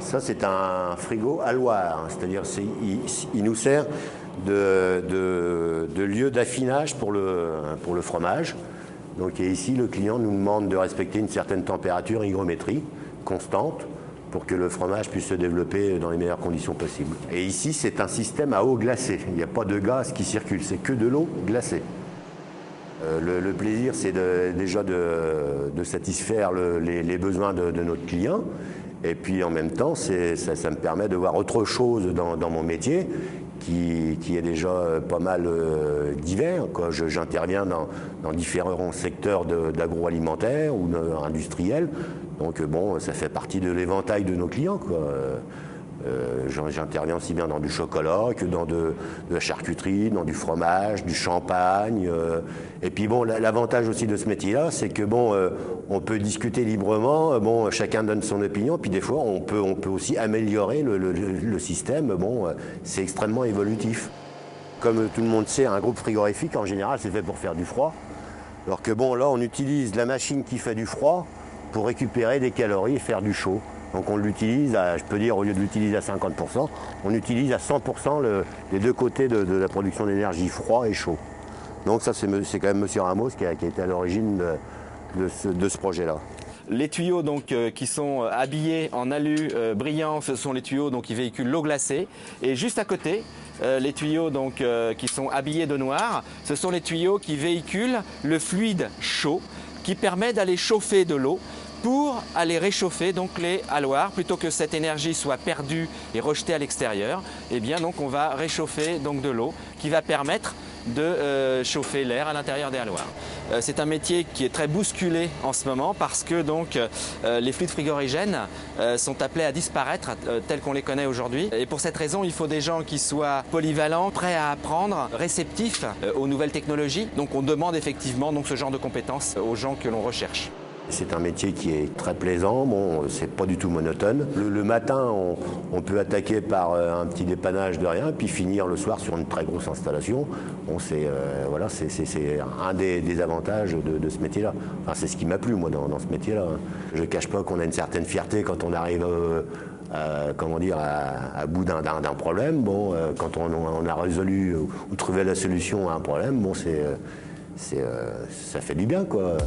Ça, c'est un frigo à Loire, c'est-à-dire il nous sert de lieu d'affinage pour le fromage. Donc et ici, le client nous demande de respecter une certaine température hygrométrie constante pour que le fromage puisse se développer dans les meilleures conditions possibles. Et ici, c'est un système à eau glacée. Il n'y a pas de gaz qui circule, c'est que de l'eau glacée. Le plaisir, c'est déjà de satisfaire les besoins de notre client. Et puis en même temps, ça me permet de voir autre chose dans mon métier qui est déjà pas mal divers. J'interviens dans différents secteurs d'agroalimentaire ou industriels. Donc bon, ça fait partie de l'éventail de nos clients, quoi. J'interviens aussi bien dans du chocolat que dans de la charcuterie, dans du fromage, du champagne. Et puis bon, l'avantage aussi de ce métier-là, c'est que bon, on peut discuter librement. Bon, chacun donne son opinion. Puis des fois, on peut aussi améliorer le système. Bon, c'est extrêmement évolutif. Comme tout le monde sait, un groupe frigorifique, en général, c'est fait pour faire du froid. Alors que bon, là, on utilise la machine qui fait du froid pour récupérer des calories et faire du chaud. Donc on l'utilise, je peux dire, au lieu de l'utiliser à 50%, on utilise à 100% les deux côtés de la production d'énergie, froid et chaud. Donc ça, c'est quand même M. Ramos qui a été à l'origine de ce projet-là. Les tuyaux donc, qui sont habillés en alu brillant, ce sont les tuyaux donc, qui véhiculent l'eau glacée. Et juste à côté, les tuyaux donc, qui sont habillés de noir, ce sont les tuyaux qui véhiculent le fluide chaud qui permet d'aller chauffer de l'eau pour aller réchauffer donc les halloirs. Plutôt que cette énergie soit perdue et rejetée à l'extérieur, eh bien donc on va réchauffer donc de l'eau qui va permettre de chauffer l'air à l'intérieur des halloirs. C'est un métier qui est très bousculé en ce moment parce que donc les fluides frigorigènes sont appelés à disparaître tels qu'on les connaît aujourd'hui. Et pour cette raison, il faut des gens qui soient polyvalents, prêts à apprendre, réceptifs aux nouvelles technologies. Donc on demande effectivement donc ce genre de compétences aux gens que l'on recherche. C'est un métier qui est très plaisant, bon, c'est pas du tout monotone. Le matin, on peut attaquer par un petit dépannage de rien, puis finir le soir sur une très grosse installation. Bon, c'est un des avantages de ce métier-là. Enfin, c'est ce qui m'a plu, moi, dans ce métier-là. Je ne cache pas qu'on a une certaine fierté quand on arrive à bout d'un problème. Bon, quand on a résolu ou trouvé la solution à un problème, bon, ça fait du bien, quoi.